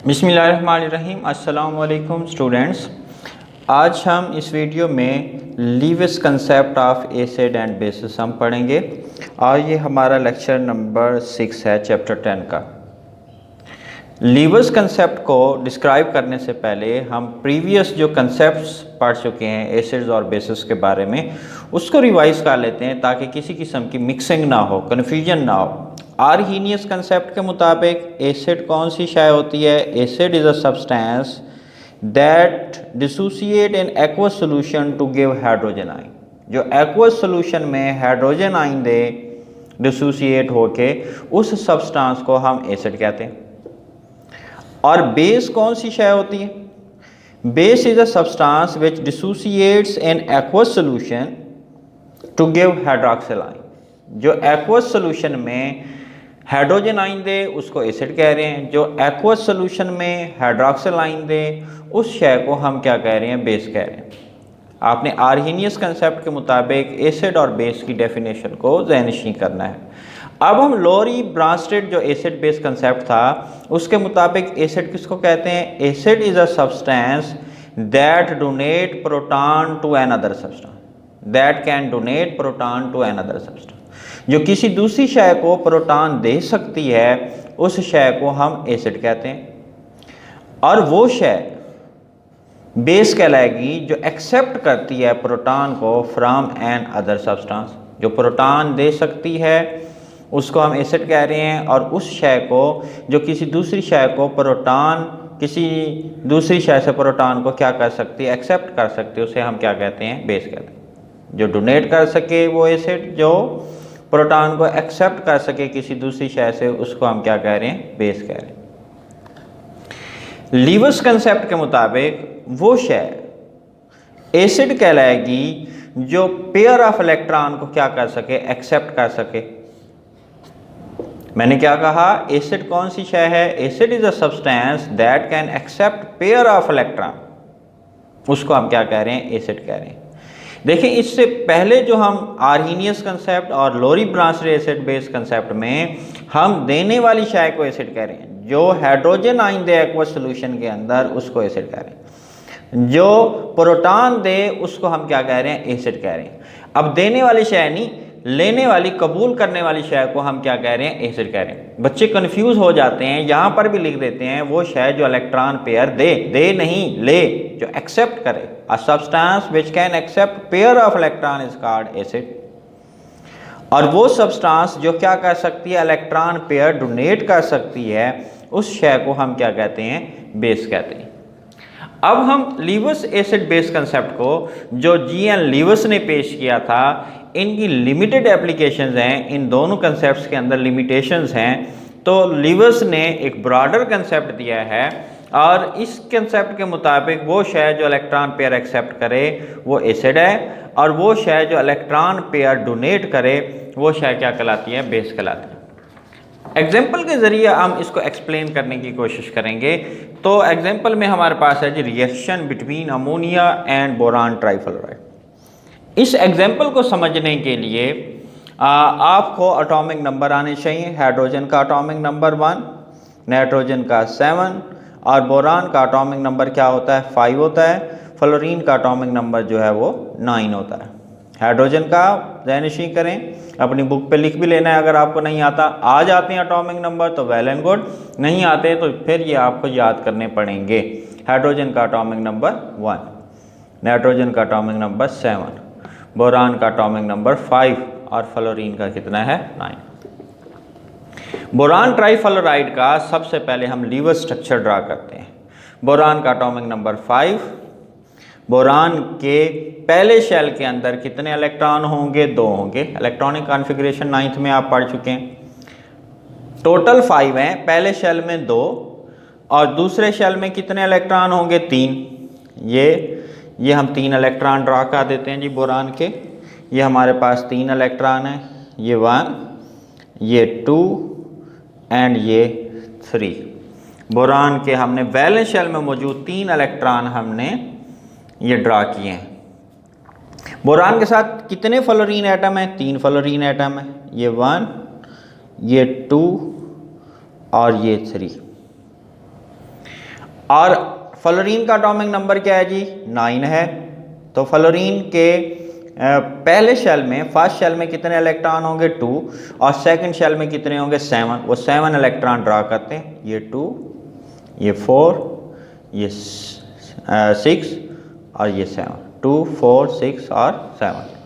बिस्मिल्लाहिर्रहमानिर्रहीम। अस्सलाम वालेकुम स्टूडेंट्स। आज हम इस वीडियो में Lewis concept of acid and bases हम पढ़ेंगे और ये हमारा लेक्चर नंबर 6 है चैप्टर 10 का। लीविस कंसेप्ट को डिस्क्राइब करने से पहले हम प्रीवियस जो कंसेप्ट्स पढ़ चुके हैं एसिड्स और बेसिस के बारे में उसको रिवाइज कर लेते हैं ताकि किसी किस्म की मिक्सिंग ना हो, कन्फ्यूजन ना हो। आर्हीनियस कंसेप्ट के मुताबिक एसिड कौन सी शय होती है? Acid is a substance that dissociate in aqueous solution to give hydrogen ion. जो एक्वस सोल्यूशन में हाइड्रोजन आयन दे डिसोसिएट होके उस सब्सटेंस को हम एसिड कहते हैं। और बेस कौन सी शय होती है? Base is a substance which dissociates in aqueous solution to give hydroxyl ion. जो एक्वस सोल्यूशन में हाइड्रोजन आयन दे उसको एसिड कह रहे हैं। जो एक्वस सोल्यूशन में हाइड्रोक्सिल आयन दे उस शय को हम क्या कह रहे हैं? बेस कह रहे हैं। आपने आर्हीनियस कंसेप्ट के मुताबिक एसिड और बेस की डेफिनेशन को ज़हनशीं करना है। अब हम लोरी ब्रांस्टेड जो एसिड बेस कंसेप्ट था उसके मुताबिक एसिड किसको कहते हैं? Acid is a substance that donate proton to another substance that can donate proton to another substance. जो किसी दूसरी शय को प्रोटॉन दे सकती है उस शय को हम एसिड कहते हैं। और वो शय बेस कहलाएगी जो एक्सेप्ट करती है प्रोटॉन को फ्रॉम एन अदर सब्सटेंस। जो प्रोटॉन दे सकती है उसको हम एसिड कह रहे हैं और उस शय को जो किसी दूसरी शय को प्रोटॉन किसी दूसरी शय से प्रोटॉन को क्या कर सकती है? एक्सेप्ट कर सकती है, उसे हम क्या कहते हैं? बेस कहते हैं। जो डोनेट कर सके वो एसिड, जो प्रोटॉन को एक्सेप्ट कर सके किसी दूसरी शय से उसको हम क्या कह रहे हैं? बेस कह रहे हैं। लीविस कंसेप्ट के मुताबिक वो शय एसिड कहलाएगी जो पेयर ऑफ इलेक्ट्रॉन को क्या कर सके? एक्सेप्ट कर सके। मैंने क्या कहा? एसिड कौन सी शय है? Acid is a substance that can accept pair of electron, उसको हम क्या कह रहे हैं? एसिड कह रहे हैं। देखिए, इससे पहले जो हम आर्हीनियस कंसेप्ट और लोरी ब्रांस्टेड एसिड बेस कंसेप्ट में हम देने वाली शय को एसिड कह रहे हैं। जो हाइड्रोजन आयन दे एक्वस सोल्यूशन के अंदर उसको एसिड कह रहे हैं। जो प्रोटॉन दे उसको हम क्या कह रहे हैं? एसिड कह रहे हैं। अब देने वाली शय नहीं, लेने वाली, कबूल करने वाली शय को हम क्या कह रहे हैं? एसिड कह रहे हैं। बच्चे कंफ्यूज हो जाते हैं, यहाँ पर भी लिख देते हैं वो शय जो इलेक्ट्रॉन पेयर दे नहीं, ले, जो एक्सेप्ट करे। A substance which can accept pair of electron is called acid. और वो सब्सटेंस जो क्या कर सकती है? इलेक्ट्रॉन पेयर डोनेट कर सकती है, उस शय को हम क्या कहते हैं? बेस कहते हैं। अब हम लीविस एसिड बेस कंसेप्ट को जो जी.एन. लीविस ने पेश किया था, इनकी लिमिटेड एप्लीकेशंस हैं। इन दोनों कंसेप्ट्स के अंदर लिमिटेशंस हैं। तो लीविस ने एक ब्रॉडर कंसेप्ट दिया है और इस कंसेप्ट के मुताबिक वो शय जो इलेक्ट्रॉन पेयर एक्सेप्ट करे वो एसिड है और वो शय जो इलेक्ट्रॉन पेयर डोनेट करे वो शय क्या कहलाती है? बेस कहलाती है। एग्जाम्पल के ज़रिए हम इसको एक्सप्लेन करने की कोशिश करेंगे। तो एग्जाम्पल में हमारे पास है जी reaction between ammonia and boron trifluoride. इस एग्जाम्पल को समझने के लिए आपको एटॉमिक नंबर आने चाहिए। हाइड्रोजन का एटॉमिक नंबर 1, नाइट्रोजन का 7 और बोरान का एटॉमिक नंबर क्या होता है? 5 होता है। फ्लोरीन का एटॉमिक नंबर जो है वो 9 होता है। हाइड्रोजन का ज़हनशीं करें, अपनी बुक पे लिख भी लेना है अगर आपको नहीं आता। आ जाते हैं एटॉमिक नंबर तो वेल एंड गुड, नहीं आते तो फिर ये आपको याद करने पड़ेंगे। हाइड्रोजन का एटॉमिक नंबर 1, नाइट्रोजन का एटॉमिक नंबर 7, बोरान का एटॉमिक नंबर 5 और फ्लोरीन का कितना है? 9। बोरान ट्राइफ्लोराइड का सबसे पहले हम लीविस स्ट्रक्चर ड्रा करते हैं। बोरान का एटॉमिक नंबर 5। बोरान के पहले शेल के अंदर कितने इलेक्ट्रॉन होंगे? 2 होंगे। इलेक्ट्रॉनिक कॉन्फ़िगरेशन 9th में आप पढ़ चुके हैं। टोटल 5 हैं, पहले शेल में 2 और दूसरे शेल में कितने इलेक्ट्रॉन होंगे? 3। ये हम 3 इलेक्ट्रॉन ड्रा कर देते हैं जी बोरान के। ये हमारे पास 3 इलेक्ट्रॉन हैं, ये 1, ये 2 एंड ये 3। बोरान के हमने वैलेंस शेल में मौजूद 3 इलेक्ट्रॉन हमने ये ड्रा किए हैं। बोरान के साथ कितने फ्लोरीन एटम हैं? 3 फ्लोरीन एटम है। ये 1, ये 2 और ये 3। और फ्लोरीन का एटॉमिक नंबर क्या है जी, 9 है। तो फ्लोरीन के पहले शेल में, फर्स्ट शेल में कितने इलेक्ट्रॉन होंगे, 2, और सेकंड शेल में कितने होंगे, 7। वो 7 इलेक्ट्रॉन ड्रा करते हैं, ये 2, ये 4, ये 6 और ये 7, 2, 4, 6 और 7।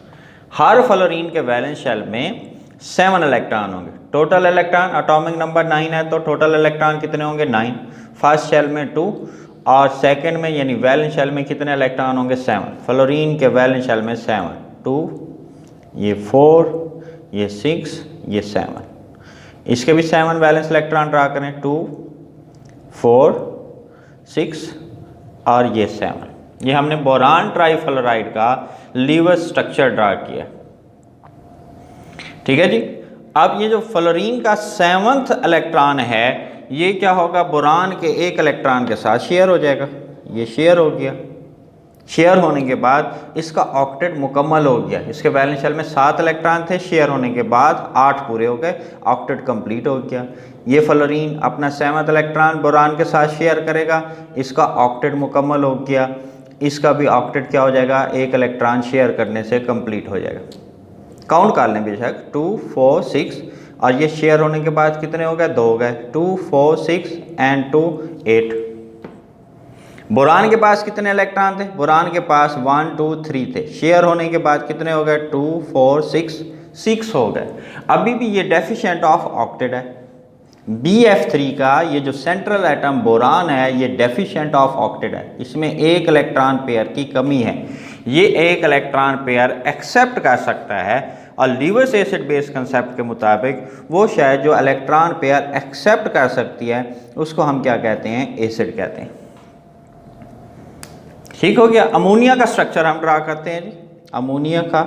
हर फ्लोरीन के वैलेंस शेल में 7 इलेक्ट्रॉन होंगे। टोटल इलेक्ट्रॉन, एटॉमिक नंबर 9 है तो टोटल इलेक्ट्रॉन कितने होंगे, 9। फर्स्ट शेल में 2 और सेकंड में यानी वैलेंस शेल में कितने इलेक्ट्रॉन होंगे, 7। फ्लोरीन के वैलेंस शेल में 7, 2, ये 4, ये 6, ये 7। इसके भी 7 वैलेंस इलेक्ट्रॉन ड्रा करें, 2, 4, 6 और ये 7। ये हमने बोरान ट्राईफ्लोराइड का लीवर स्ट्रक्चर ड्रा किया। ठीक है जी। अब ये जो फ्लोरीन का 7वां इलेक्ट्रॉन है, ये क्या होगा, बोरान के एक इलेक्ट्रॉन के साथ शेयर हो जाएगा। ये शेयर हो गया। शेयर होने के बाद इसका ऑक्टेट मुकम्मल हो गया। इसके वैलेंस शेल में 7 इलेक्ट्रॉन थे, शेयर होने के बाद 8 पूरे हो गए, ऑक्टेट कंप्लीट हो गया। ये फ्लोरीन अपना 7वां इलेक्ट्रॉन बोरान के साथ शेयर करेगा, इसका ऑक्टेट मुकम्मल हो गया। इसका भी ऑक्टेट क्या हो जाएगा, एक इलेक्ट्रॉन शेयर करने से कंप्लीट हो जाएगा। काउंट कर लें बेशक, 2, 4, 6 और ये शेयर होने के बाद कितने हो गए, 2 हो गए, 2, 4, 6 एंड 2, 8। बोरान के पास कितने इलेक्ट्रॉन थे, बोरान के पास 1, 2, 3 थे। शेयर होने के बाद कितने हो गए, 2, 4, 6 हो गए। अभी भी ये डेफिशिएंट ऑफ ऑक्टेट है। BF3 का ये जो सेंट्रल एटम बोरान है, ये डेफिशिएंट ऑफ ऑक्टेट है। इसमें एक इलेक्ट्रॉन पेयर की कमी है। ये एक इलेक्ट्रॉन पेयर एक्सेप्ट कर सकता है और लीवर्स एसिड बेस कंसेप्ट के मुताबिक वो शायद जो इलेक्ट्रॉन पेयर एक्सेप्ट कर सकती है उसको हम क्या कहते हैं, एसिड कहते हैं। ठीक हो गया। अमोनिया का स्ट्रक्चर हम ड्रा करते हैं जी। अमोनिया का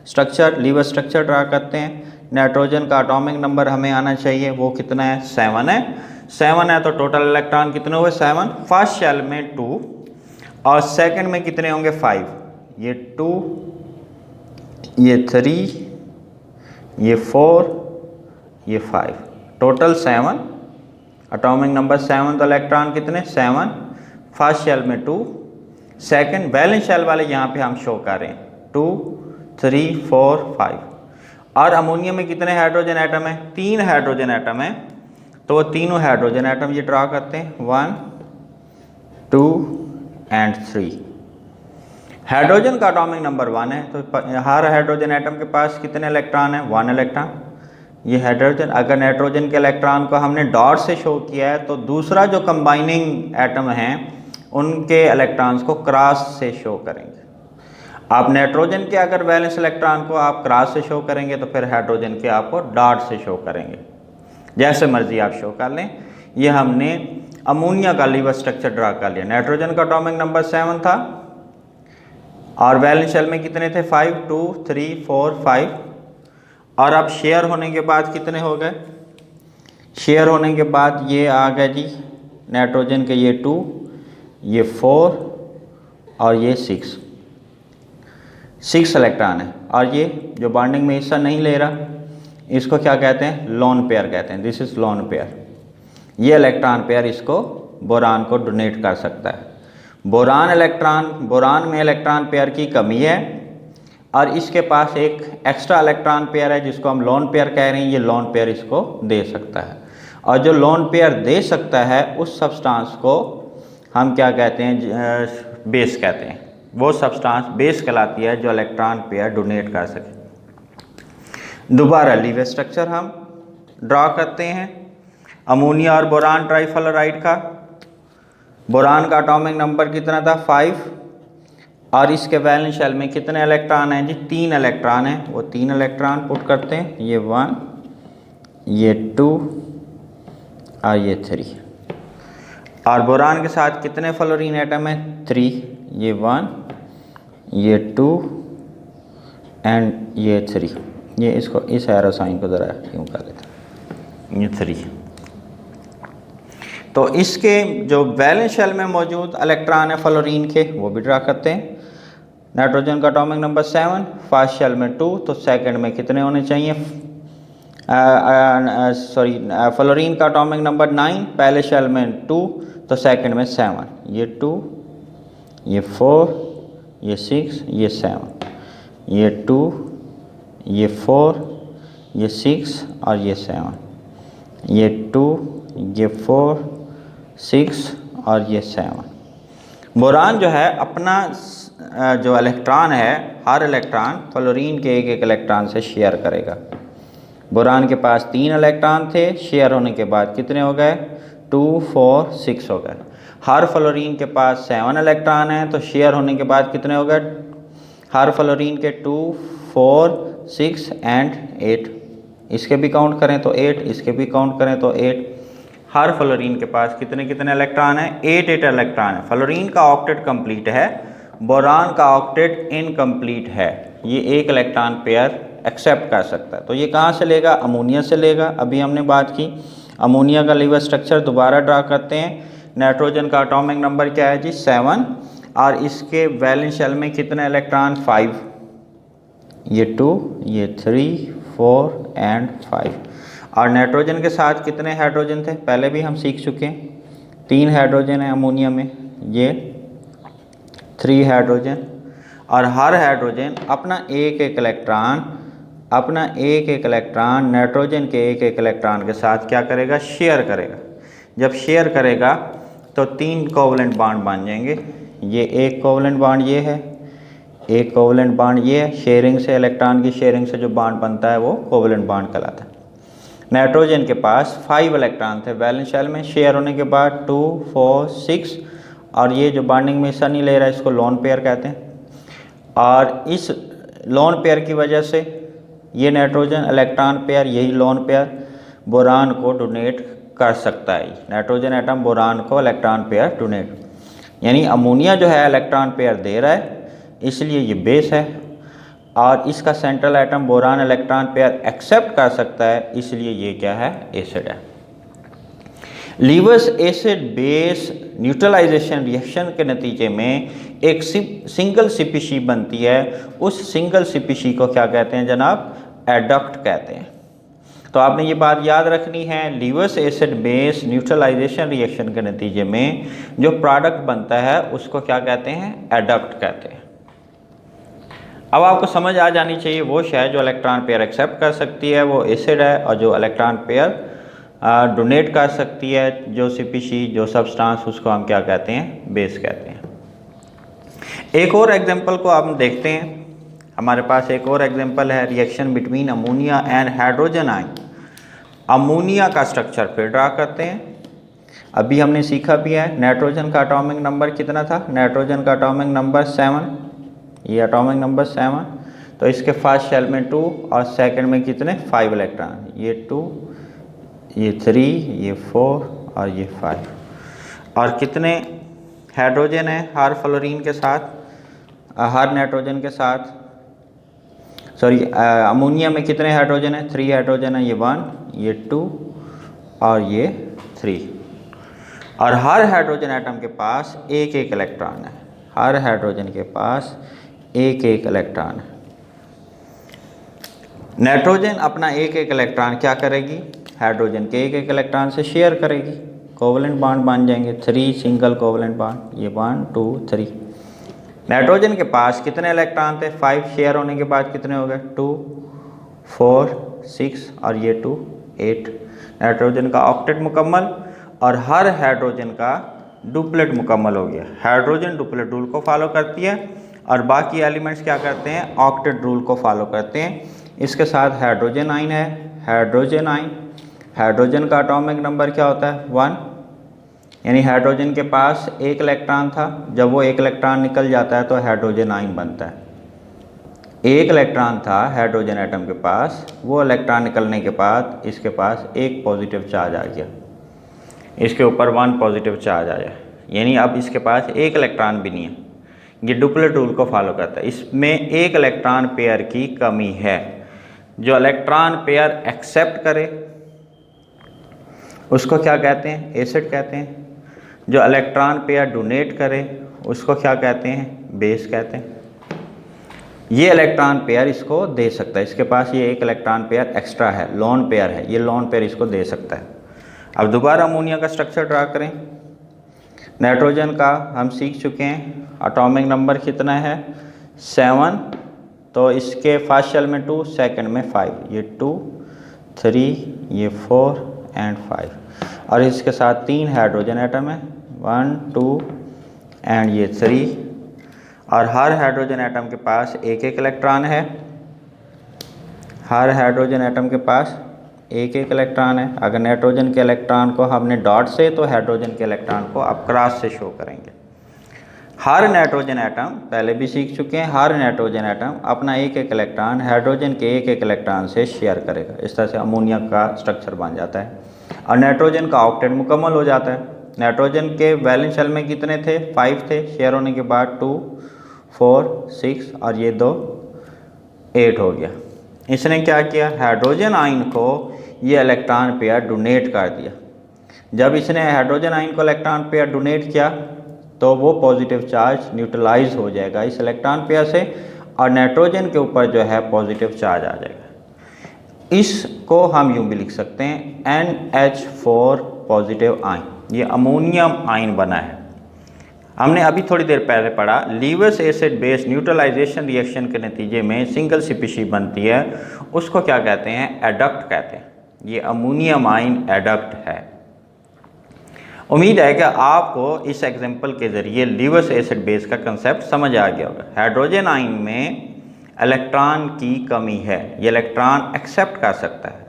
स्ट्रक्चर, लीवर स्ट्रक्चर ड्रा करते हैं। नाइट्रोजन का एटॉमिक नंबर हमें आना चाहिए, वो कितना है, 7 है। 7 है तो टोटल इलेक्ट्रॉन कितने हुए, 7। फर्स्ट शेल में 2 और सेकंड में कितने होंगे, 5। ये 2, ये 3, ये 4, ये 5, टोटल 7। एटॉमिक नंबर 7 तो इलेक्ट्रॉन कितने, 7। फर्स्ट शेल में 2, सेकंड वैलेंस शेल वाले यहाँ पे हम शो कर रहे हैं, 2, 3, 4, 5। और अमोनिया में कितने हाइड्रोजन एटम है, 3 हाइड्रोजन एटम है। तो वो तीनों हाइड्रोजन एटम ये ड्रा करते हैं, 1, 2 एंड 3। हाइड्रोजन का एटॉमिक नंबर 1 है तो हर हाइड्रोजन एटम के पास कितने इलेक्ट्रॉन है, 1 इलेक्ट्रॉन। ये हाइड्रोजन, अगर नाइट्रोजन के इलेक्ट्रॉन को हमने डॉट से शो किया है तो दूसरा जो कंबाइनिंग एटम हैं उनके इलेक्ट्रॉन्स को क्रॉस से शो करेंगे। आप नाइट्रोजन के अगर वैलेंस इलेक्ट्रॉन को आप क्रॉस से शो करेंगे तो फिर हाइड्रोजन के आपको डॉट से शो करेंगे। जैसे मर्जी आप शो कर लें। ये हमने अमोनिया का लीवर स्ट्रक्चर ड्रा कर लिया। नाइट्रोजन का एटॉमिक नंबर 7 था और वैलेंस शेल में कितने थे, 5, 2, 3, 4, 5। और अब शेयर होने के बाद कितने हो गए, शेयर होने के बाद ये आ गए जी नाइट्रोजन के, ये 2, ये 4 और ये 6 इलेक्ट्रॉन है। और ये जो बॉन्डिंग में हिस्सा नहीं ले रहा, इसको क्या कहते हैं, लोन पेयर कहते हैं। This is lone pair. ये इलेक्ट्रॉन पेयर इसको बोरान को डोनेट कर सकता है। बोरान में इलेक्ट्रॉन पेयर की कमी है और इसके पास एक एक्स्ट्रा इलेक्ट्रॉन पेयर है जिसको हम लोन पेयर कह रहे हैं। ये लोन पेयर इसको दे सकता है और जो लोन पेयर दे सकता है उस सब्सटेंस को हम क्या कहते हैं, बेस कहते हैं। वो सब्सटेंस बेस कहलाती है जो इलेक्ट्रॉन पेयर डोनेट कर सके। दोबारा लीवर स्ट्रक्चर हम ड्रा करते हैं अमोनिया और बोरान ट्राईफ्लोराइड का। बोरान का एटॉमिक नंबर कितना था, 5। और इसके वैलेंस शेल में कितने इलेक्ट्रॉन हैं जी, 3 इलेक्ट्रॉन हैं। वो 3 इलेक्ट्रॉन पुट करते हैं, ये 1, ये 2 और ये 3। और बोरान के साथ कितने फ्लोरीन एटम है, 3। ये 1, ये 2 एंड ये 3। ये इसको इस एरो साइन को ज़रा क्यों कर लेते हैं, ये 3। तो इसके जो वैलेंस शेल में मौजूद इलेक्ट्रॉन है फ्लोरीन के, वो भी ड्रा करते हैं। नाइट्रोजन का एटॉमिक नंबर 7, फर्स्ट शेल में 2, तो सेकंड में कितने होने चाहिए, सॉरी फ्लोरीन का एटॉमिक नंबर 9, पहले शेल में 2 तो सेकंड में 7, ये 2, ये 4, ये 6, ये 7, ये 2, ये 4, ये 6 और ये 7, ये 2, ये 4, 6 और ये 7। बोरान जो है अपना जो इलेक्ट्रॉन है, हर इलेक्ट्रॉन फ्लोरीन के एक एक इलेक्ट्रॉन से शेयर करेगा। बोरान के पास 3 इलेक्ट्रॉन थे, शेयर होने के बाद कितने हो गए? 2, 4, 6 हो गए। हर फ्लोरीन के पास 7 इलेक्ट्रॉन हैं, तो शेयर होने के बाद कितने हो गए? हर फ्लोरीन के 2, 4, 6 एंड 8। इसके भी काउंट करें तो 8, इसके भी काउंट करें तो 8। हर फ्लोरीन के पास कितने कितने इलेक्ट्रॉन हैं? 8 इलेक्ट्रॉन है। फ्लोरीन का ऑक्टेट कंप्लीट है, बोरान का ऑक्टेट इनकम्प्लीट है। ये एक इलेक्ट्रॉन पेयर एक्सेप्ट कर सकता है। तो ये कहाँ से लेगा? अमोनिया से लेगा। अभी हमने बात की अमोनिया का लीवर स्ट्रक्चर, दोबारा ड्रा करते हैं। नाइट्रोजन का एटॉमिक नंबर क्या है जी? 7, और इसके वैलेंस शेल में कितने इलेक्ट्रॉन? 5, ये 2, ये 3, 4 एंड 5। और नाइट्रोजन के साथ कितने हाइड्रोजन थे? पहले भी हम सीख चुके हैं, 3 हाइड्रोजन है अमोनिया में, ये 3 हाइड्रोजन। और हर हाइड्रोजन अपना एक एक इलेक्ट्रॉन नाइट्रोजन के एक एक इलेक्ट्रॉन के साथ क्या करेगा? शेयर करेगा। जब शेयर करेगा तो 3 कोवलेंट बॉन्ड बन जाएंगे। ये एक कोवलेंट बॉन्ड ये है, एक कोवलेंट बॉन्ड ये है। शेयरिंग से, इलेक्ट्रॉन की शेयरिंग से जो बॉन्ड बनता है वो कोवलेंट बॉन्ड कहलाता है। नाइट्रोजन के पास 5 इलेक्ट्रॉन थे वैलेंस शेल में, शेयर होने के बाद 2, 4, 6, और ये जो बॉन्डिंग में हिस्सा नहीं ले रहा है इसको लोन पेयर कहते हैं। और इस लोन पेयर की वजह से ये नाइट्रोजन इलेक्ट्रॉन पेयर, यही लोन पेयर बोरान को डोनेट कर सकता है। नाइट्रोजन एटम बोरान को इलेक्ट्रॉन पेयर डोनेट, यानी अमोनिया जो है इलेक्ट्रॉन पेयर दे रहा है, इसलिए ये बेस है। और इसका central atom boron electron pair accept कर सकता है, इसलिए ये क्या है? एसिड है। Lewis acid base neutralization reaction के नतीजे में एक सिंगल स्पीशी बनती है। उस सिंगल स्पीशी को क्या कहते हैं जनाब? एडक्ट कहते हैं। तो आपने ये बात याद रखनी है, Lewis acid base neutralization reaction के नतीजे में जो प्रोडक्ट बनता है उसको क्या कहते हैं? एडक्ट कहते हैं। अब आपको समझ आ जानी चाहिए वो शय जो इलेक्ट्रॉन पेयर एक्सेप्ट कर सकती है वो एसिड है, और जो इलेक्ट्रॉन पेयर डोनेट कर सकती है जो स्पीशी, जो सब्सटेंस, उसको हम क्या कहते हैं? बेस कहते हैं। एक और एग्जांपल को आप देखते हैं। हमारे पास एक और एग्जांपल है, reaction between ammonia and hydrogen ion. Ammonia का स्ट्रक्चर फिर ड्रा करते हैं। अभी हमने सीखा भी है नाइट्रोजन का एटॉमिक नंबर कितना था? नाइट्रोजन का एटॉमिक नंबर 7, ये एटॉमिक नंबर 7। तो इसके फर्स्ट शेल में 2 और सेकंड में कितने? 5 इलेक्ट्रॉन, ये 2, ये 3, ये 4 और ये 5। और कितने हाइड्रोजन है हर फ्लोरीन के साथ, हर नाइट्रोजन के साथ? सॉरी, अमोनिया में कितने हाइड्रोजन है? 3 हाइड्रोजन है, ये 1, ये 2 और ये 3। और हर हाइड्रोजन एटम के पास एक एक इलेक्ट्रॉन है, हर हाइड्रोजन के पास एक एक इलेक्ट्रॉन है। नाइट्रोजन अपना एक एक इलेक्ट्रॉन क्या करेगी? हाइड्रोजन के एक एक इलेक्ट्रॉन से शेयर करेगी, कोवलेंट बॉन्ड बन जाएंगे, 3 सिंगल कोवलेंट बॉन्ड, ये 1, 2, 3। नाइट्रोजन के पास कितने इलेक्ट्रॉन थे? 5, शेयर होने के बाद कितने हो गए? 2, 4, 6 और ये 2, 8। नाइट्रोजन का ऑक्टेट मुकम्मल, और हर हाइड्रोजन का डुप्लेट मुकम्मल हो गया। हाइड्रोजन डुप्लेट रूल को फॉलो करती है और बाकी एलिमेंट्स क्या करते हैं? ऑक्टेट रूल को फॉलो करते हैं। इसके साथ हाइड्रोजन आइन है, हाइड्रोजन आइन, हाइड्रोजन का एटॉमिक नंबर क्या होता है? 1, यानी हाइड्रोजन के पास एक इलेक्ट्रॉन था, जब वो एक इलेक्ट्रॉन निकल जाता है तो हाइड्रोजन आइन बनता है। एक इलेक्ट्रॉन था हाइड्रोजन एटम के पास, वो इलेक्ट्रॉन निकलने के बाद इसके पास एक पॉजिटिव चार्ज आ गया, इसके ऊपर 1 पॉजिटिव चार्ज आया, यानी अब इसके पास एक इलेक्ट्रॉन भी नहीं है। ये डुप्लेट रूल को फॉलो करता है। इसमें एक इलेक्ट्रॉन पेयर की कमी है। जो इलेक्ट्रॉन पेयर एक्सेप्ट करे उसको क्या कहते हैं? एसिड कहते हैं। जो इलेक्ट्रॉन पेयर डोनेट करे उसको क्या कहते हैं? बेस कहते हैं। ये इलेक्ट्रॉन पेयर इसको दे सकता है, इसके पास ये एक इलेक्ट्रॉन पेयर एक्स्ट्रा है, लोन पेयर है, ये लोन पेयर इसको दे सकता है। अब दोबारा अमोनिया का स्ट्रक्चर ड्रा करें। नाइट्रोजन का हम सीख चुके हैं, एटॉमिक नंबर कितना है 7, तो इसके फर्स्ट शेल में 2, सेकंड में 5, ये 2 3 ये 4 एंड 5 और इसके साथ 3 हाइड्रोजन एटम है 1 2 एंड ये 3 और हर हाइड्रोजन एटम के पास एक एक इलेक्ट्रॉन है, हर हाइड्रोजन एटम के पास एक एक इलेक्ट्रॉन है। अगर नाइट्रोजन के इलेक्ट्रॉन को हमने डॉट से तो हाइड्रोजन के इलेक्ट्रॉन को अब क्रॉस से शो करेंगे। हर नाइट्रोजन एटम पहले भी सीख चुके हैं, हर नाइट्रोजन एटम अपना एक एक इलेक्ट्रॉन हाइड्रोजन के एक एक इलेक्ट्रॉन से शेयर करेगा। इस तरह से अमोनिया का स्ट्रक्चर बन जाता है और नाइट्रोजन का ऑक्टेट मुकम्मल हो जाता है। नाइट्रोजन के वैलेंस शेल में कितने थे 5 थे, शेयर होने के बाद 2 4 6 और ये 2 8 हो गया। इसने क्या किया, हाइड्रोजन आयन को ये इलेक्ट्रॉन पेयर डोनेट कर दिया। जब इसने हाइड्रोजन आयन को इलेक्ट्रॉन पेयर डोनेट किया तो वो पॉजिटिव चार्ज न्यूट्रलाइज हो जाएगा इस इलेक्ट्रॉन पेयर से और नाइट्रोजन के ऊपर जो है पॉजिटिव चार्ज आ जाएगा। इसको हम यूँ भी लिख सकते हैं NH4 पॉजिटिव आयन, ये अमोनियम आयन बना है। हमने अभी थोड़ी देर पहले पढ़ा लीवस एसिड बेस न्यूट्रलाइजेशन रिएक्शन के नतीजे में सिंगल स्पीशीज बनती है, उसको क्या कहते हैं, एडक्ट कहते हैं। ये अमोनियम आयन एडक्ट है। उम्मीद है कि आपको इस एग्जांपल के ज़रिए लीवस एसिड बेस का कंसेप्ट समझ आ गया होगा। हाइड्रोजन आयन में इलेक्ट्रॉन की कमी है, ये इलेक्ट्रॉन एक्सेप्ट कर सकता है,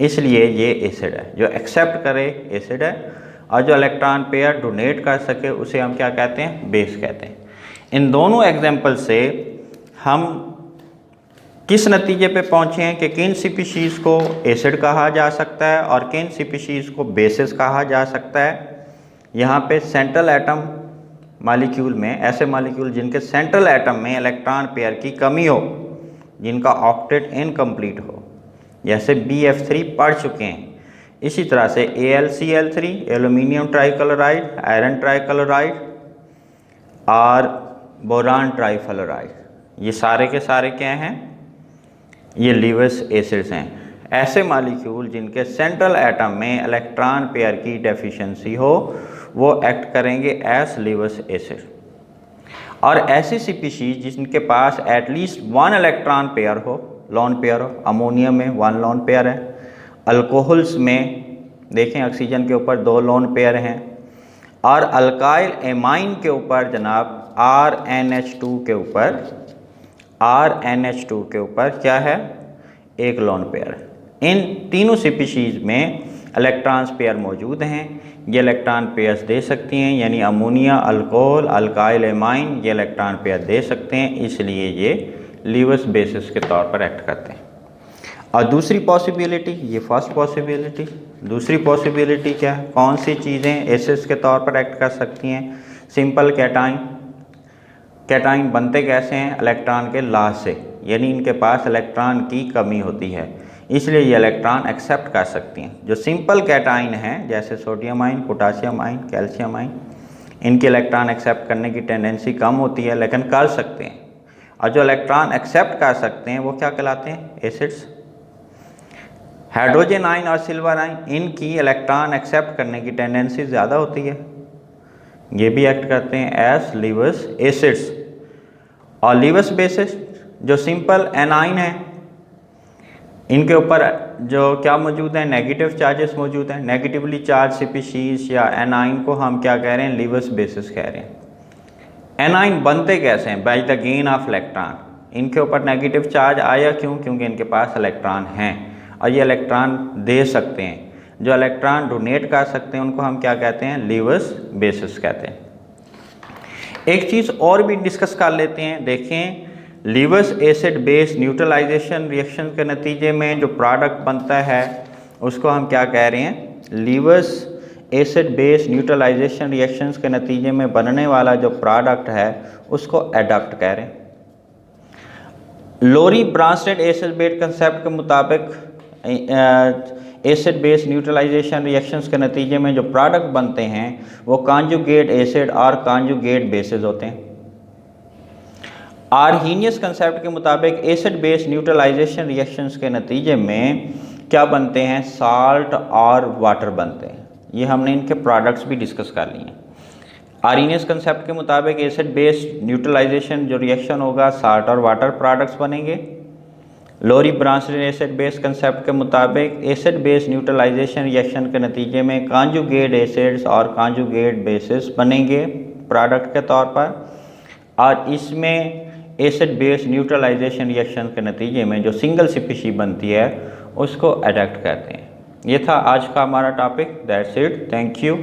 इसलिए ये एसिड है। जो एक्सेप्ट करे एसिड है और जो इलेक्ट्रॉन पेयर डोनेट कर सके उसे हम क्या कहते हैं, बेस कहते हैं। इन दोनों एग्जांपल से हम किस नतीजे पे पहुँचे हैं कि किन स्पीशीज़ को एसिड कहा जा सकता है और किन स्पीशीज़ को बेसिस कहा जा सकता है। यहाँ पे सेंट्रल एटम मॉलिक्यूल में ऐसे मॉलिक्यूल जिनके सेंट्रल एटम में इलेक्ट्रॉन पेयर की कमी हो, जिनका ऑक्टेट इनकम्प्लीट हो, जैसे BF3 पढ़ चुके हैं। इसी तरह से AlCl3 aluminium trichloride, iron trichloride और बोरान ट्राइफ्लोराइड, ये सारे के सारे क्या हैं, ये लीवस एसिड्स हैं। ऐसे मॉलिक्यूल जिनके सेंट्रल एटम में इलेक्ट्रॉन पेयर की डेफिशिएंसी हो वो एक्ट करेंगे एज लीवस एसिड। और ऐसी स्पीशीज जिनके पास एटलीस्ट 1 इलेक्ट्रॉन पेयर हो, लोन पेयर हो, अमोनिया में 1 लोन पेयर है, अल्कोहल्स में देखें ऑक्सीजन के ऊपर 2 लोन पेयर हैं और अल्काइल एमाइन के ऊपर जनाब RNH2 के ऊपर क्या है, 1 लोन पेयर है। इन तीनों स्पीशीज़ में इलेक्ट्रॉन्स पेयर मौजूद हैं, ये इलेक्ट्रॉन पेयर्स दे सकती हैं, यानी अमोनिया, अल्कोहल, अल्काइल एमाइन ये इलेक्ट्रॉन पेयर दे सकते हैं, इसलिए ये लीवस बेसिस के तौर पर एक्ट करते हैं। और दूसरी पॉसिबिलिटी, ये फर्स्ट पॉसिबिलिटी, दूसरी पॉसिबिलिटी क्या है, कौन सी चीज़ें एसिड्स के तौर पर एक्ट कर सकती हैं, सिंपल कैटाइन। कैटाइन बनते कैसे हैं, इलेक्ट्रॉन के लॉस से, यानी इनके पास इलेक्ट्रॉन की कमी होती है, इसलिए ये इलेक्ट्रॉन एक्सेप्ट कर सकती हैं। जो सिंपल कैटाइन हैं जैसे sodium ion, potassium ion, calcium ion, इनके इलेक्ट्रॉन एक्सेप्ट करने की टेंडेंसी कम होती है लेकिन कर सकते हैं। और जो इलेक्ट्रॉन एक्सेप्ट कर सकते हैं वो क्या कहलाते हैं, एसिड्स। हाइड्रोजन आयन और सिल्वर आयन, इनकी इलेक्ट्रॉन एक्सेप्ट करने की टेंडेंसी ज़्यादा होती है, ये भी एक्ट करते हैं एज लीवस एसिड्स। और लीवस बेसिस जो सिंपल एनाइन है, इनके ऊपर जो क्या मौजूद है, नेगेटिव चार्जेस मौजूद हैं। नेगेटिवली चार्ज स्पीशीज या एनाइन को हम क्या कह रहे हैं, लीवस बेसिस कह रहे हैं। एनाइन बनते कैसे हैं, by the gain of electron. इनके ऊपर नेगेटिव चार्ज आया क्यों, क्योंकि इनके पास इलेक्ट्रॉन हैं और ये इलेक्ट्रॉन दे सकते हैं। जो इलेक्ट्रॉन डोनेट कर सकते हैं उनको हम क्या कहते हैं, लीवस बेसिस कहते हैं। एक चीज़ और भी डिस्कस कर लेते हैं। देखें, लीवस एसिड बेस न्यूट्रलाइजेशन रिएक्शन के नतीजे में जो प्रोडक्ट बनता है उसको हम क्या कह रहे हैं, लीवस एसिड बेस न्यूट्रलाइजेशन रिएक्शंस के नतीजे में बनने वाला जो प्रोडक्ट है उसको एडक्ट कह रहे हैं। लोरी ब्रांस्टेड एसिड बेस कंसेप्ट के मुताबिक एसिड बेस न्यूट्रलाइजेशन रिएक्शंस के नतीजे में जो प्रोडक्ट बनते हैं वो कॉन्जुगेट एसिड और कॉन्जुगेट बेसिस होते हैं। आर्हीनियस कंसेप्ट के मुताबिक एसिड बेस न्यूट्रलाइजेशन रिएक्शंस के नतीजे में क्या बनते हैं, साल्ट और वाटर बनते हैं। ये हमने इनके प्रोडक्ट्स भी डिस्कस कर लिए हैं। आर्हीनियस कंसेप्ट के मुताबिक एसिड बेस न्यूट्रलाइजेशन जो रिएक्शन होगा, साल्ट और वाटर प्रोडक्ट्स बनेंगे। लोरी ब्रांसलिन एसिड बेस कंसेप्ट के मुताबिक एसिड बेस न्यूट्रलाइजेशन रिएक्शन के नतीजे में कॉन्जुगेट एसिड्स और कॉन्जुगेट बेसिस बनेंगे प्रोडक्ट के तौर पर, और इसमें एसिड बेस न्यूट्रलाइजेशन रिएक्शन के नतीजे में जो सिंगल स्पीशीज बनती है उसको एडक्ट कहते हैं। ये था आज का हमारा topic. That's it, thank you.